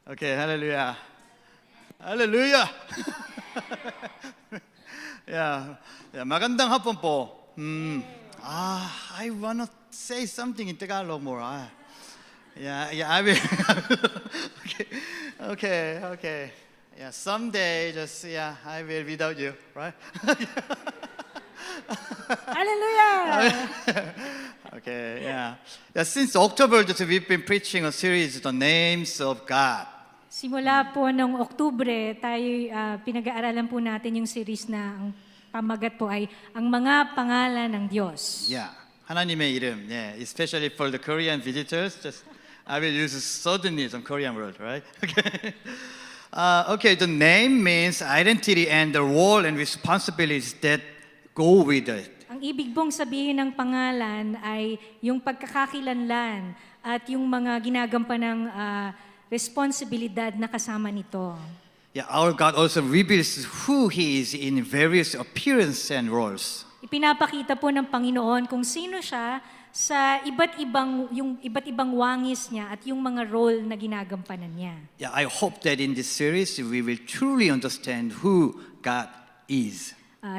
Okay, hallelujah. Hallelujah. Yeah, magandang hapon po. I want to say something in Tagalog more. I will. Okay. Yeah, someday, I will without you, right? Hallelujah! Okay, yeah. Since October, we've been preaching a series, The Names of God. Simula po noong Oktubre, tayo pinag-aaralan po natin yung series na ang pamagat po ay ang mga pangalan ng Diyos. Yeah, 하나님의 이름. Yeah, especially for the Korean visitors. I will use suddenly some Korean word, right? Okay, the name means identity and the role and responsibilities that go with it. Ang ibig pong sabihin ng pangalan ay yung pagkakakilanlan at yung mga ginagampanang responsibilidad na kasama nito. Yeah, our God also reveals who He is in various appearance and roles. Ipinapakita po ng Panginoon kung sino siya sa iba't ibang wangis niya at yung mga role na ginagampanan niya. Yeah, I hope that in this series we will truly understand who God is.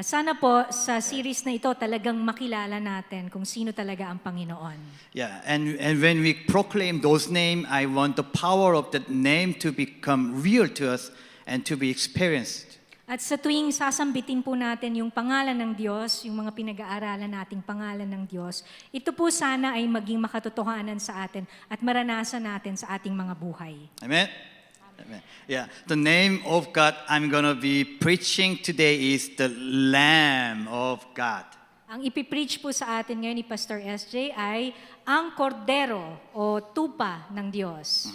Sana po sa series na ito talagang makilala natin kung sino talaga ang Panginoon. Yeah, and when we proclaim those names, I want the power of that name to become real to us and to be experienced. At sa tuwing sasambitin po natin yung pangalan ng Diyos, yung mga pinag-aaralan nating pangalan ng Diyos, ito po sana ay maging makatotohanan sa atin at maranasan natin sa ating mga buhay. Amen? Amen. Yeah, the name of God I'm going to be preaching today is the Lamb of God. Ang ipipreach po sa atin ngayon ni Pastor SJ ay ang kordero o tupa ng Diyos.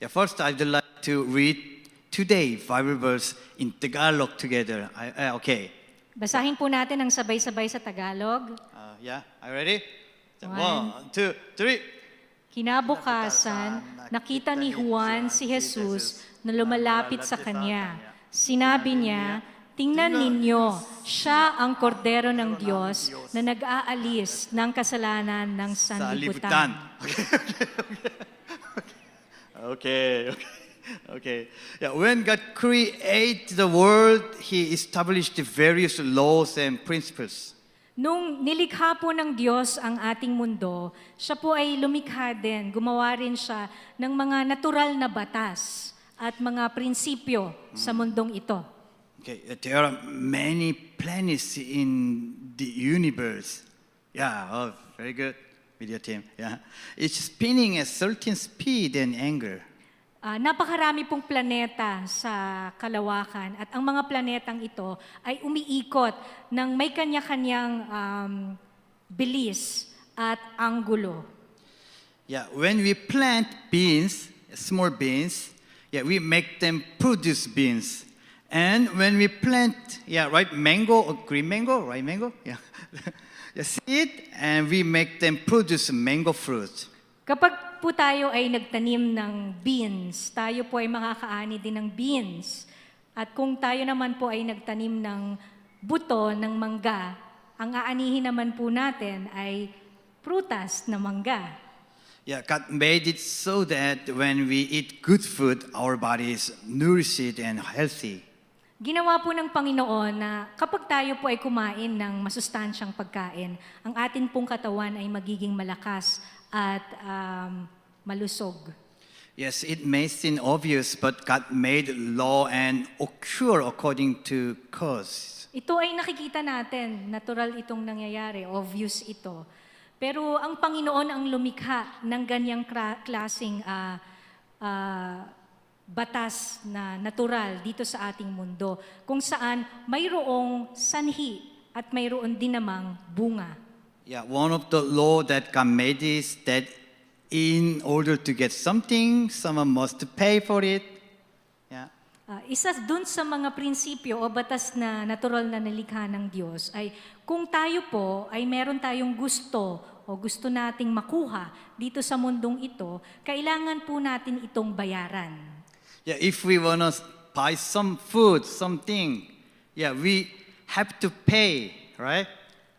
Yeah, first I'd like to read today Bible verse in Tagalog together. Okay. Basahin po natin ang sabay-sabay sa Tagalog. Yeah, are you ready? 1, One. 2, 3. Kinabukasan, nakita ni Juan si Jesus na lumalapit sa kanya. Sinabi niya, "Tingnan ninyo, siya ang kordero ng Diyos na nag-aalis ng kasalanan ng sanlibutan." Okay. Yeah, when God created the world, He established the various laws and principles. Nung nilikha po ng Diyos ang ating mundo, siya po ay lumikha din, gumawa rin siya ng mga natural na batas at mga prinsipyo sa mundong ito. Okay, there are many planets in the universe. Yeah, very good, video team. Yeah, it's spinning at certain speed and angle. Napakarami pong planeta sa kalawakan at ang mga planetang ito ay umiikot ng may kanya-kanyang bilis at anggulo. Yeah, when we plant beans, small beans, we make them produce beans. And when we plant, mango or green mango, right mango, seed, and we make them produce mango fruit. Kapag po tayo ay nagtanim ng beans, tayo po ay makakaani din ng beans. At kung tayo naman po ay nagtanim ng buto ng mangga, ang aanihin naman po natin ay prutas na mangga. Yeah, God made it so that when we eat good food, our body is nourished and healthy. Ginawa po ng Panginoon na kapag tayo po ay kumain ng masustansyang pagkain, ang atin pong katawan ay magiging malakas at malusog. Yes, it may seem obvious, but God made law and occur according to cause. Ito ay nakikita natin, natural itong nangyayari, obvious ito. Pero ang Panginoon ang lumikha ng ganyang klaseng batas na natural dito sa ating mundo, kung saan mayroong sanhi at mayroon din namang bunga. Yeah, one of the law that God made is that in order to get something, someone must pay for it. Yeah. Isa dun sa mga prinsipyo o batas na natural na nalikha ng Diyos ay kung tayo po ay meron tayong gusto o gusto nating makuha dito sa mundong ito, kailangan po natin itong bayaran. Yeah, if we want to buy some food, something, we have to pay, right?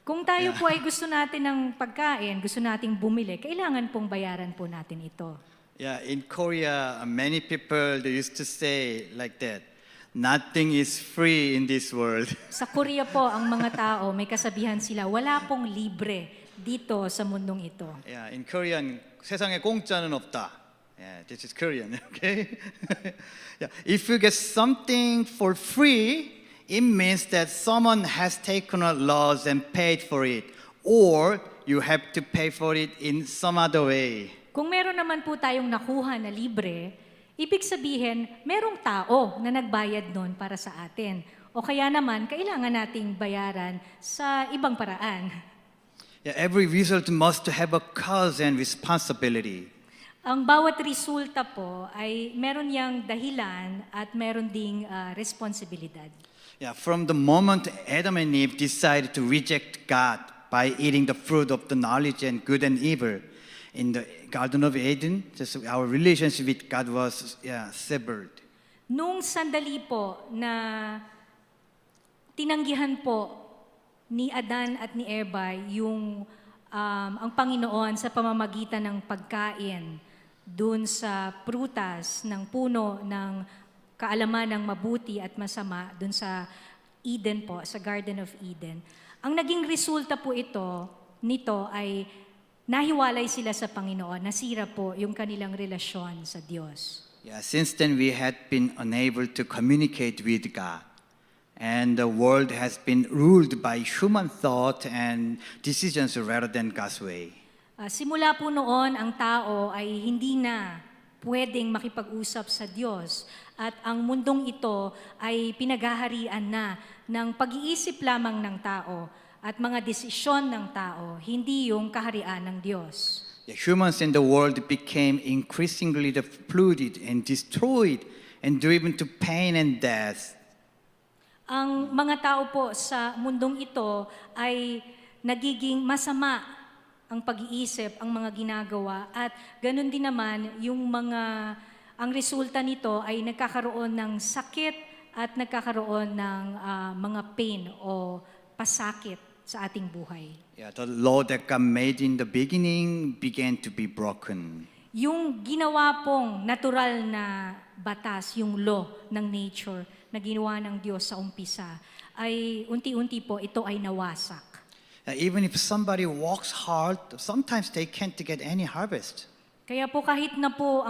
Kung tayo po ay gusto natin ng pagkain, gusto nating bumili, kailangan pong bayaran po natin ito. Yeah, in Korea, many people they used to say like that. Nothing is free in this world. Sa Korea po, ang mga tao, may kasabihan sila, wala pong libre dito sa mundong ito. Yeah, in Korean, 세상에 공짜는 없다. Yeah, this is Korean, okay? Yeah, if you get something for free, it means that someone has taken a loss and paid for it, or you have to pay for it in some other way. Kung meron naman po tayong nakuha na libre, ibig sabihin, merong tao na nagbayad nun para sa atin. O kaya naman, kailangan nating bayaran sa ibang paraan. Yeah, every result must have a cause and responsibility. Ang bawat resulta po ay meron yang dahilan at meron ding responsibilidad. Yeah, from the moment Adam and Eve decided to reject God by eating the fruit of the knowledge and good and evil in the Garden of Eden, just our relationship with God was severed. Nung sandali po na tinanggihan po ni Adan at ni Eva yung ang Panginoon sa pamamagitan ng pagkain dun sa prutas ng puno ng kaalaman ng mabuti at masama dun sa Eden po, sa Garden of Eden. Ang naging resulta po nito ay nahiwalay sila sa Panginoon, nasira po yung kanilang relasyon sa Diyos. Yeah, since then we had been unable to communicate with God. And the world has been ruled by human thought and decisions rather than God's way. Simula po noon, ang tao ay hindi na pwedeng makipag-usap sa Diyos. At ang mundong ito ay pinaghaharian na ng pag-iisip lamang ng tao at mga desisyon ng tao, hindi yung kaharian ng Diyos. The humans in the world became increasingly polluted and destroyed and driven to pain and death. Ang mga tao po sa mundong ito ay nagiging masama ang pag-iisip, ang mga ginagawa, at ganun din naman ang resulta nito ay nagkakaroon ng sakit at nagkakaroon ng mga pain o pasakit sa ating buhay. Yeah, the law that God made in the beginning began to be broken. Yung ginawa pong natural na batas, yung law ng nature na ginawa ng Diyos sa umpisa, ay unti-unti po ito ay nawasak. Even if somebody works hard, sometimes they can't get any harvest. Kaya po kahit na po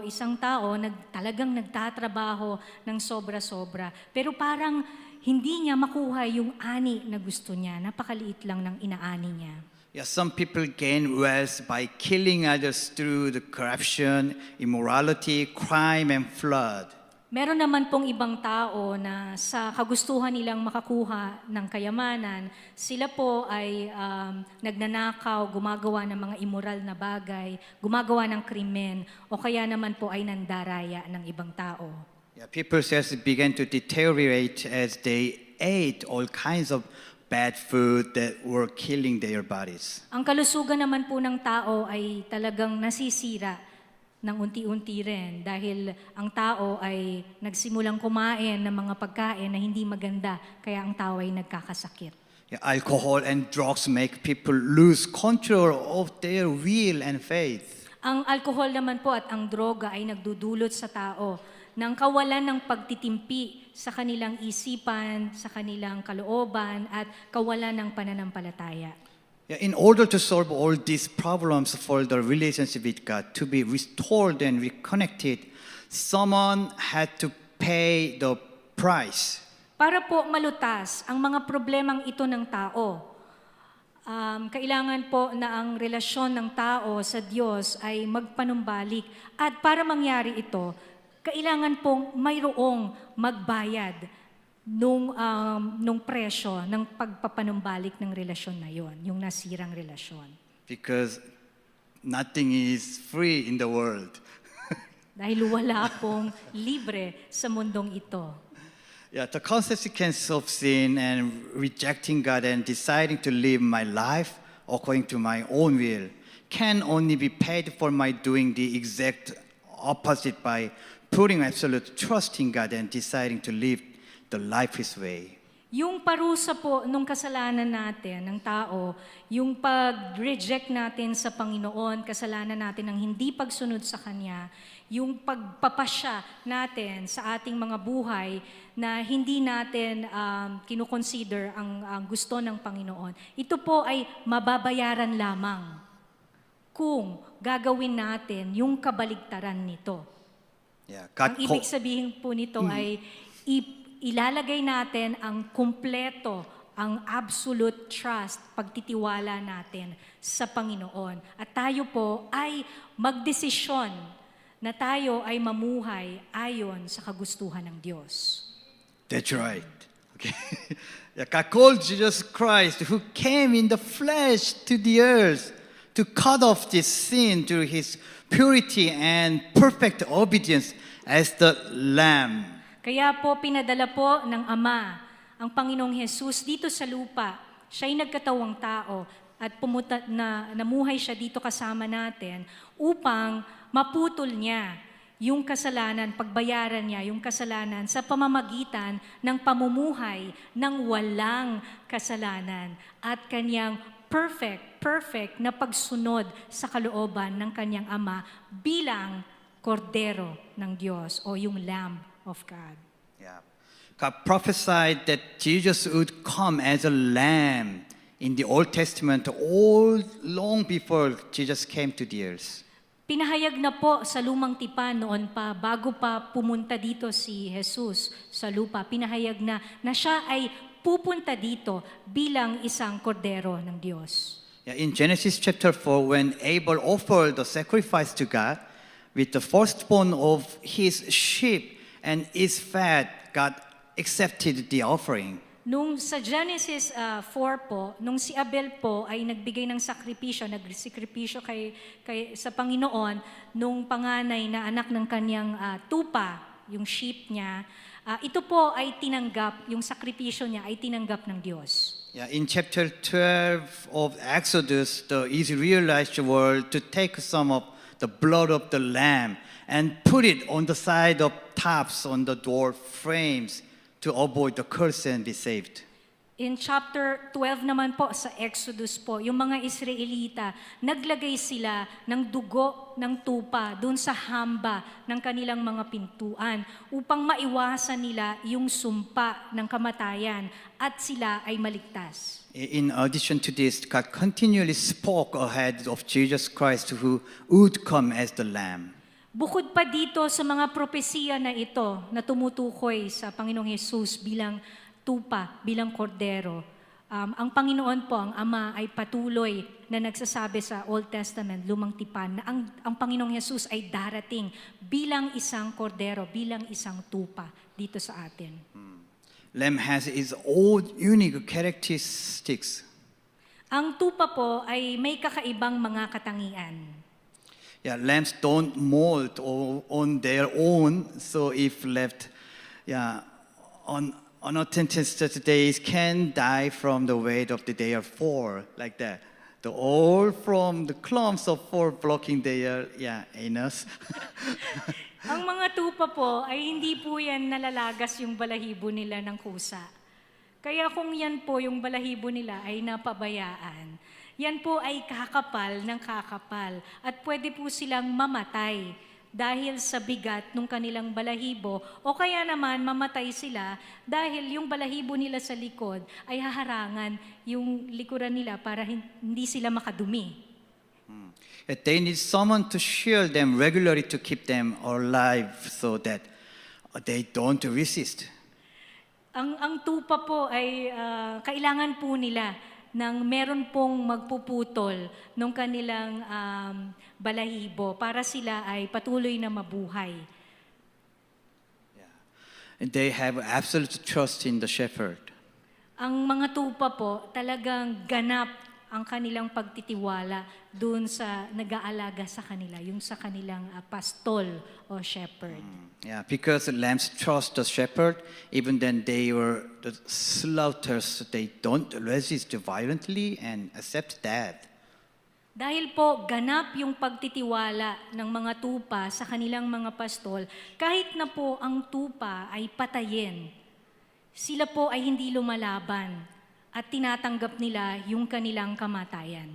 isang tao, talagang nagtatrabaho ng sobra-sobra, pero parang hindi niya makuha yung ani na gusto niya. Napakaliit lang ng inaani niya. Yeah, some people gain wealth by killing others through the corruption, immorality, crime, and flood. Meron naman pong ibang tao na sa kagustuhan nilang makakuha ng kayamanan, sila po ay nagnanakaw, gumagawa ng mga immoral na bagay, gumagawa ng krimen, o kaya naman po ay nandaraya ng ibang tao. Yeah, people's health began to deteriorate as they ate all kinds of bad food that were killing their bodies. Ang kalusugan naman po ng tao ay talagang nasisira ng unti-unti rin dahil ang tao ay nagsimulang kumain ng mga pagkain na hindi maganda, kaya ang tao ay nagkakasakit. Yeah, alcohol and drugs make people lose control of their will and faith. Ang alkohol naman po at ang droga ay nagdudulot sa tao ng kawalan ng pagtitimpi sa kanilang isipan, sa kanilang kalooban, at kawalan ng pananampalataya. Yeah, in order to solve all these problems for the relationship with God to be restored and reconnected, someone had to pay the price. Para po malutas ang mga problemang ito ng tao, kailangan po na ang relasyon ng tao sa Diyos ay magpanumbalik. At para mangyari ito, kailangan pong mayroong magbayad nung presyo ng pagpapanumbalik ng relasyon na yon, yung nasirang relasyon. Because nothing is free in the world. Dahil wala pong libre sa mundong ito. Yeah, the consequence of sin and rejecting God and deciding to live my life according to my own will can only be paid for my doing the exact opposite by putting absolute trust in God and deciding to live the life His way. Yung parusa po nung kasalanan natin, ng tao, yung pag-reject natin sa Panginoon, kasalanan natin ng hindi pagsunod sa Kanya, yung pagpapasya natin sa ating mga buhay na hindi natin kinukonsider ang gusto ng Panginoon. Ito po ay mababayaran lamang kung gagawin natin yung kabaligtaran nito. Yeah, Ang God ibig sabihin po nito ay ilalagay natin ang kumpleto, ang absolute trust, pagtitiwala natin sa Panginoon. At tayo po ay magdesisyon na tayo ay mamuhay ayon sa kagustuhan ng Diyos. That's right. Okay. Yeah, God called Jesus Christ, who came in the flesh to the earth to cut off this sin through his purity and perfect obedience as the Lamb. Kaya po pinadala po ng Ama ang Panginoong Hesus dito sa lupa. Siya'y nagkatawang tao at namuhay siya dito kasama natin upang maputol niya yung kasalanan, pagbayaran niya yung kasalanan sa pamamagitan ng pamumuhay ng walang kasalanan at kanyang perfect na pagsunod sa kalooban ng kanyang Ama bilang kordero ng Diyos o yung Lamb of God. Yeah. God prophesied that Jesus would come as a lamb in the Old Testament all long before Jesus came to the earth. Pinahayag na po sa lumang tipan noon pa, bago pa pumunta dito si Jesus sa lupa, pinahayag na siya ay pupunta dito bilang isang kordero ng Diyos. Yeah, in Genesis chapter 4, when Abel offered the sacrifice to God with the firstborn of his sheep and its fat, God accepted the offering. Nung sa Genesis 4 po, nung si Abel po ay nagbigay ng nagsikripisyo sa Panginoon, nung panganay na anak ng kanyang tupa, yung sheep niya, ito po ay tinanggap, yung sakripisyo niya ay tinanggap ng Diyos. Yeah, in chapter 12 of Exodus, the Israelites were to take some of the blood of the lamb and put it on the side of tops on the door frames to avoid the curse and be saved. In chapter 12 naman po sa Exodus po, yung mga Israelita, naglagay sila ng dugo ng tupa doon sa hamba ng kanilang mga pintuan upang maiwasan nila yung sumpa ng kamatayan at sila ay maligtas. In addition to this, God continually spoke ahead of Jesus Christ who would come as the Lamb. Bukod pa dito sa mga propesiya na ito na tumutukoy sa Panginoong Hesus bilang tupa, bilang kordero, ang Panginoon po, ang Ama, ay patuloy na nagsasabi sa Old Testament, lumang tipan, na ang Panginoong Hesus ay darating bilang isang kordero, bilang isang tupa dito sa atin. Lamb has its own unique characteristics. Ang tupa po ay may kakaibang mga katangian. Yeah, lambs don't molt on their own, so if left on unattended days can die from the weight of the they are four, like that. All from the clumps of four blocking their anus. Ang mga tupa po ay hindi po yan nalalagas yung balahibo nila ng kusa. Kaya kung yan po yung balahibo nila ay napabayaan, yan po ay kakapal ng kakapal at pwede po silang mamatay dahil sa bigat ng kanilang balahibo o kaya naman mamatay sila dahil yung balahibo nila sa likod ay haharangan yung likuran nila para hindi sila makadumi. They need someone to shield them regularly to keep them alive so that they don't resist. Ang tupa po ay kailangan po nila nang meron pong magpuputol ng kanilang balahibo para sila ay patuloy na mabuhay. And they have absolute trust in the shepherd. Ang mga tupa po talagang ganap ang kanilang pagtitiwala doon sa nag-aalaga sa kanila, yung sa kanilang pastol o shepherd. Yeah, because the lambs trust the shepherd, even then they were the slaughters, they don't resist violently and accept death. Dahil po ganap yung pagtitiwala ng mga tupa sa kanilang mga pastol, kahit na po ang tupa ay patayin, Sila po ay hindi lumalaban at tinatanggap nila yung kanilang kamatayan.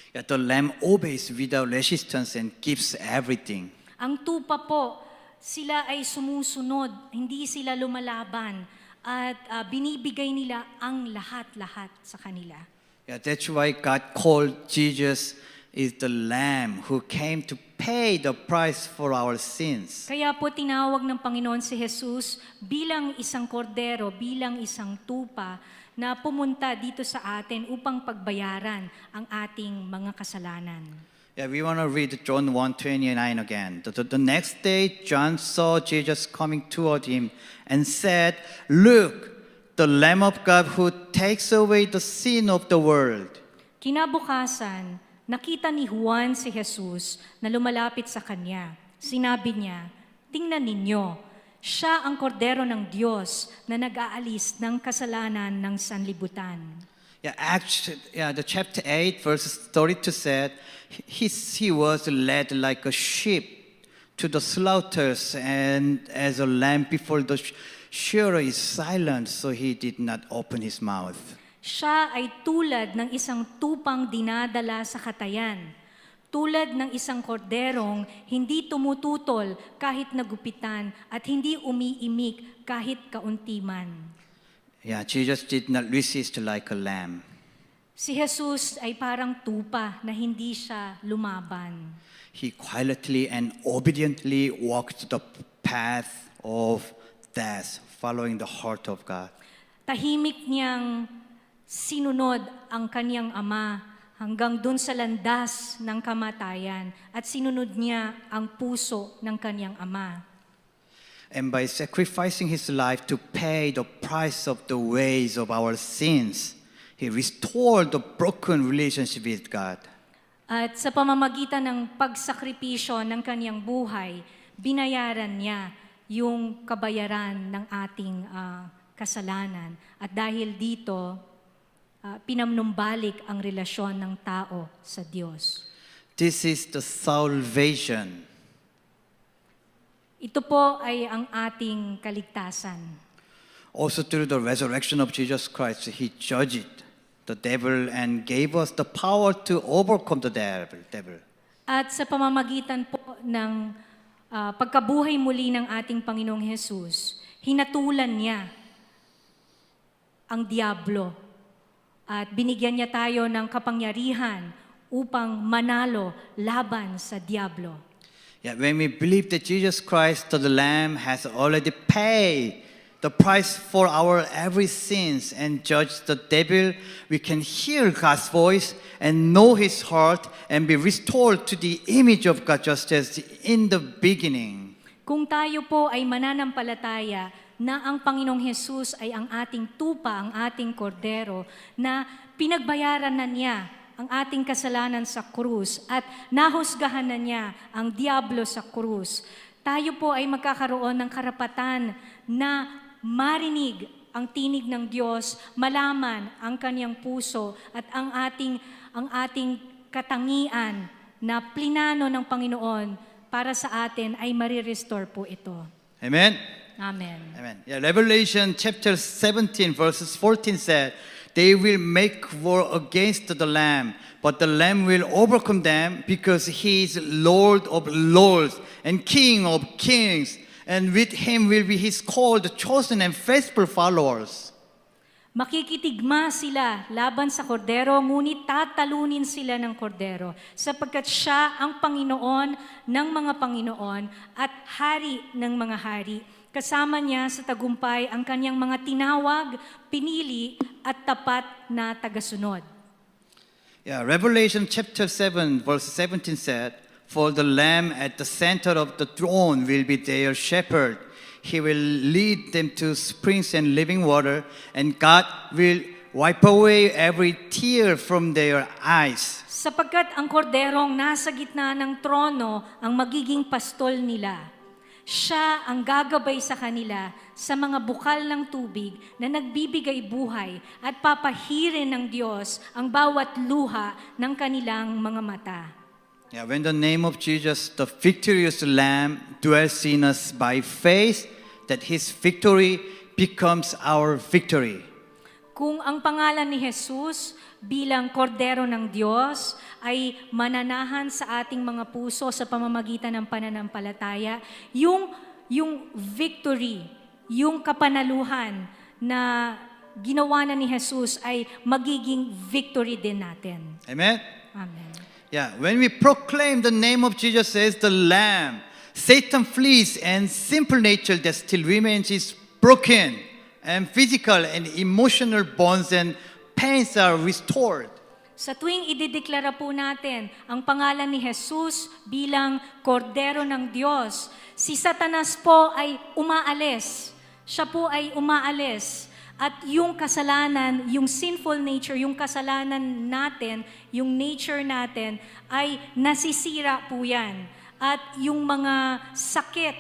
Yeah, the lamb obeys without resistance and gives everything. Ang tupa po, sila ay sumusunod, hindi sila lumalaban at binibigay nila ang lahat-lahat sa kanila. Yeah, that's why God called Jesus is the lamb who came to pay the price for our sins. Kaya po tinawag ng Panginoon si Jesus bilang isang kordero, bilang isang tupa na pumunta dito sa atin upang pagbayaran ang ating mga kasalanan. Yeah, we want to read John 1:29 again. The next day, John saw Jesus coming toward him and said, "Look, the Lamb of God who takes away the sin of the world." Kinabukasan, nakita ni Juan si Jesus na lumalapit sa kanya. Sinabi niya, "Tingnan ninyo, siya ang kordero ng Diyos na nag-aalis ng kasalanan ng sanlibutan." The chapter 8, verses 32 said, he was led like a sheep to the slaughters, and as a lamb before the shearer is silent, so he did not open his mouth. Siya ay tulad ng isang tupang dinadala sa katayan, tulad ng isang korderong hindi tumututol kahit nagupitan at hindi umiimik kahit kaunti man. Yeah, Jesus did not resist like a lamb. Si Jesus ay parang tupa na hindi siya lumaban. He quietly and obediently walked the path of death, following the heart of God. Tahimik niyang sinunod ang kaniyang ama hanggang dun sa landas ng kamatayan at sinunod niya ang puso ng kaniyang ama. And by sacrificing his life to pay the price of the ways of our sins, he restored the broken relationship with God. At sa pamamagitan ng pagsakripisyo ng kaniyang buhay, binayaran niya yung kabayaran ng ating kasalanan. At dahil dito, pinamnumbalik ang relasyon ng tao sa Diyos. This is the salvation. Ito po ay ang ating kaligtasan. Also through the resurrection of Jesus Christ, he judged the devil and gave us the power to overcome the devil. At sa pamamagitan po ng pagkabuhay muli ng ating Panginoong Hesus, hinatulan niya ang diablo at binigyan niya tayo ng kapangyarihan upang manalo laban sa diablo. Yeah, when we believe that Jesus Christ, the Lamb, has already paid the price for our every sins and judged the devil, we can hear God's voice and know His heart and be restored to the image of God just as in the beginning. Kung tayo po ay mananampalataya na ang Panginoong Hesus ay ang ating tupa, ang ating kordero, na pinagbayaran na niya ang ating kasalanan sa krus at nahusgahan na niya ang diablo sa krus, tayo po ay magkakaroon ng karapatan na marinig ang tinig ng Diyos, malaman ang kanyang puso at ang ating katangian na plinano ng Panginoon para sa atin ay marirestore po ito. Amen? Amen. Amen. Yeah, Revelation chapter 17 verses 14 said, "They will make war against the Lamb, but the Lamb will overcome them because he is Lord of lords and King of kings, and with him will be his called, chosen, and faithful followers." Makikitigma sila laban sa kordero, ngunit tatalunin sila ng kordero, sapagkat siya ang Panginoon ng mga Panginoon at Hari ng mga hari. Kasama niya sa tagumpay ang kanyang mga tinawag, pinili at tapat na tagasunod. Yeah, Revelation chapter 7 verse 17 said, "For the Lamb at the center of the throne will be their shepherd. He will lead them to springs and living water, and God will wipe away every tear from their eyes." Sapagkat ang korderong nasa gitna ng trono ang magiging pastol nila. Siya ang gagabay sa kanila sa mga bukal ng tubig na nagbibigay buhay at papahirin ng Diyos ang bawat luha ng kanilang mga mata. Yeah, when the name of Jesus, the victorious Lamb, dwells in us by faith, that His victory becomes our victory. Kung ang pangalan ni Jesus bilang kordero ng Diyos ay mananahan sa ating mga puso sa pamamagitan ng pananampalataya, yung victory, yung kapanaluhan na ginawa na ni Jesus ay magiging victory din natin. Amen? Amen. Yeah, when we proclaim the name of Jesus as the Lamb, Satan flees and simple nature that still remains is broken, and physical and emotional bonds and pains are restored. Sa tuwing idideklara po natin ang pangalan ni Jesus bilang kordero ng Diyos, si Satanas po ay umaalis. Siya po ay umaalis. At yung kasalanan, yung sinful nature, yung kasalanan natin, yung nature natin, ay nasisira po yan. At yung mga sakit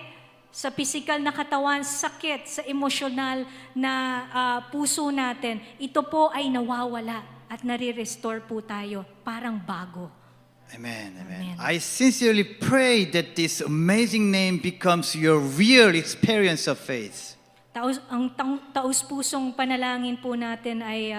sa physical na katawan, sakit sa emosyonal na puso natin, ito po ay nawawala at nare-restore po tayo, parang bago. Amen, Amen. amen. I sincerely pray that this amazing name becomes your real experience of faith. Taus-pusong panalangin po natin ay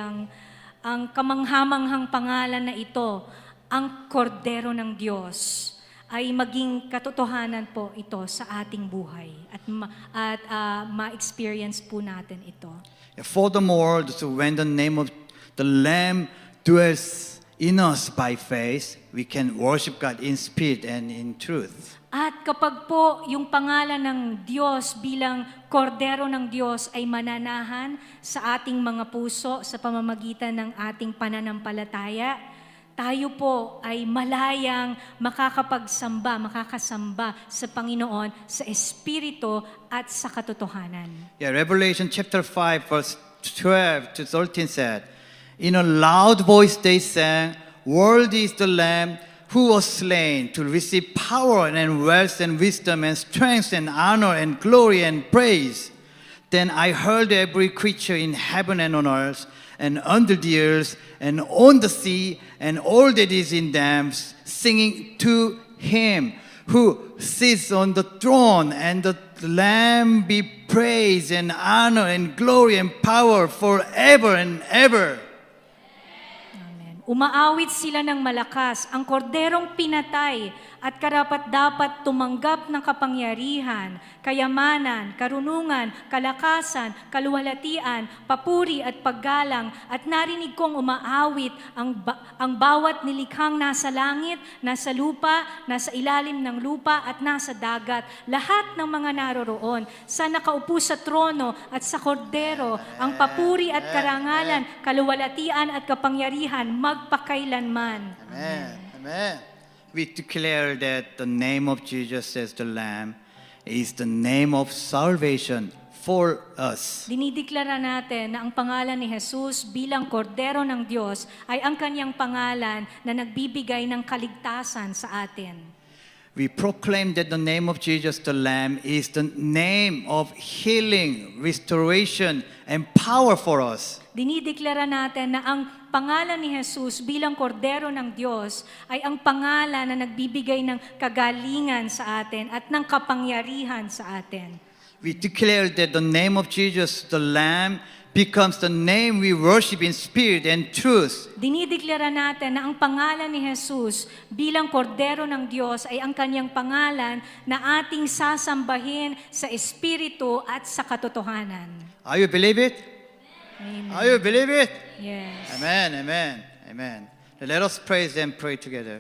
ang kamanghamanghang pangalan na ito, ang kordero ng Diyos, ay maging katotohanan po ito sa ating buhay at ma-experience po natin ito. Furthermore, so when the name of the Lamb dwells in us by faith, we can worship God in spirit and in truth. At kapag po yung pangalan ng Diyos bilang kordero ng Diyos ay mananahan sa ating mga puso sa pamamagitan ng ating pananampalataya, tayo po ay malayang makakasamba sa Panginoon sa Espiritu at sa katotohanan. Yeah, Revelation chapter 5 verse 12 to 13 said, in a loud voice they sang, worthy is the Lamb who was slain to receive power and wealth and wisdom and strength and honor and glory and praise. Then I heard every creature in heaven and on earth and under the earth and on the sea and all that is in them, singing to him who sits on the throne and the Lamb be praise and honor and glory and power forever and ever. Amen. Umaawit sila ng malakas, ang korderong pinatay at karapat-dapat tumanggap ng kapangyarihan, kayamanan, karunungan, kalakasan, kaluwalhatian, papuri at paggalang, at narinig kong umaawit ang bawat nilikhang nasa langit, nasa lupa, nasa ilalim ng lupa at nasa dagat, lahat ng mga naroroon, sa nakaupo sa trono at sa kordero, ang papuri at karangalan, kaluwalhatian at kapangyarihan magpakailanman. Amen. Amen. We declare that the name of Jesus as the Lamb is the name of salvation for us. Dinideklara natin na ang pangalan ni Jesus bilang kordero ng Diyos ay ang kanyang pangalan na nagbibigay ng kaligtasan sa atin. We proclaim that the name of Jesus the Lamb is the name of healing, restoration, and power for us. Dinideklara natin na ang pangalan ni Jesus bilang kordero ng Diyos ay ang pangalan na nagbibigay ng kagalingan sa atin at ng kapangyarihan sa atin. We declare that the name of Jesus the Lamb becomes the name we worship in spirit and truth. Dinideklara natin na ang pangalan ni Jesus bilang kordero ng Diyos ay ang kanyang pangalan na ating sasambahin sa espiritu at sa katotohanan. Are you believe it? Amen. Are you believe it? Yes. Amen, amen, amen. Let us praise and pray together.